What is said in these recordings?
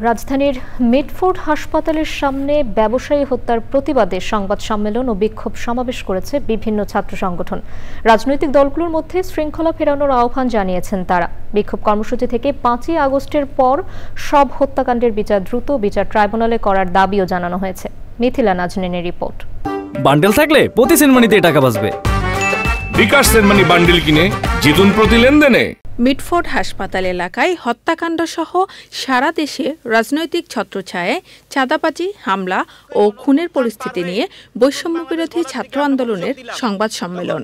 রাজধানীর মিটফোর্ড হাসপাতালের সামনে ব্যবসায়ী হত্যার প্রতিবাদে সংবাদ সম্মেলন ও বিক্ষোভ সমাবেশ করেছে বিভিন্ন ছাত্র সংগঠন। রাজনৈতিক দলগুলোর মধ্যে শৃঙ্খলা ফেরানোর আহ্বান জানিয়েছেন তারা। বিক্ষোভ কর্মসূচি থেকে 5ই আগস্টের পর সব হত্যাকাণ্ডের দ্রুত বিচার ট্রাইব্যুনালে করার দাবিও জানানো হয়েছে। মিথিলা নাজনীনের রিপোর্ট। বান্ডেল থাকলে প্রতি সেনমানিতে টাকা বাঁচবে। বিকাশ সেনমানি বান্ডেল কিনে জিতুন প্রতি লেনদেনে। মিটফোর্ড হাসপাতাল এলাকায় হত্যাকাণ্ড সহ সারা দেশে রাজনৈতিক ছত্রছায়ায় চাঁদাবাজি, হামলা ও খুনের পরিস্থিতি নিয়ে বৈষম্যবিরোধী ছাত্র আন্দোলনের সংবাদ সম্মেলন।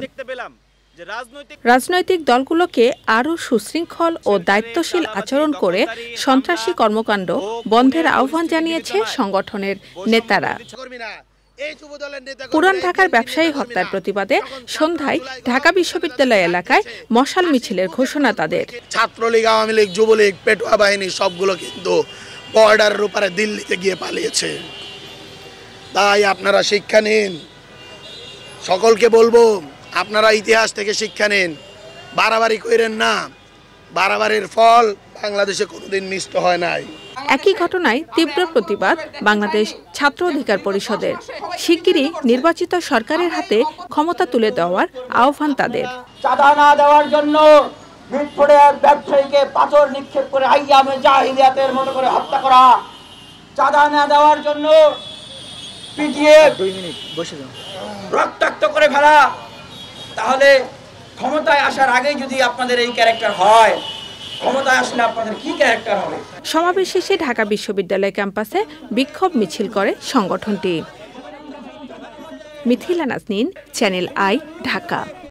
রাজনৈতিক দলগুলোকে আরও সুশৃঙ্খল ও দায়িত্বশীল আচরণ করে সন্ত্রাসী কর্মকাণ্ড বন্ধের আহ্বান জানিয়েছে সংগঠনের নেতারা। পুরান ঢাকার ব্যবসায়ী হত্যার প্রতিবাদে সন্ধ্যায় ঢাকা বিশ্ববিদ্যালয় এলাকায় মশাল মিছিলের ঘোষণা তাদের। ছাত্রলীগ, আওয়ামী লীগ, যুবলীগ, পেটুয়া বাহিনী সবগুলো কিন্তু বর্ডারের উপরে দিল্লিতে গিয়ে পালিয়েছে। তাই আপনারা শিক্ষা নিন। সকলকে বলবো, আপনারা ইতিহাস থেকে শিক্ষা নিন, বাড়াবাড়ি করেন না। বাড়াবাড়ির ফল বাংলাদেশে কোনোদিন মিষ্ট হয় নাই। একই ঘটনায় তীব্র প্রতিবাদ বাংলাদেশ ছাত্র অধিকার পরিষদের। শিগগিরই নির্বাচিত সরকারের হাতে ক্ষমতা তুলে দেওয়ার আহ্বান তাদের। চাঁদা না দেওয়ার জন্য মিটফোর্ডের ব্যবসায়ীকে পাথর নিক্ষেপ করে আইয়ামে জাহিলিয়াতের মতো করে হত্যা করা, চাঁদা না দেওয়ার জন্য পিটিয়ে রক্তাক্ত করে ফেলা, তাহলে ক্ষমতায় আসার আগেই যদি আপনাদের এই ক্যারেক্টার হয়, ক্ষমতায় আসলে আপনাদের কি ক্যারেক্টার হবে? সমাবেশ শেষে ঢাকা বিশ্ববিদ্যালয় ক্যাম্পাসে বিক্ষোভ মিছিল করে সংগঠনটি। Mithila Naznin, Channel I, Dhaka.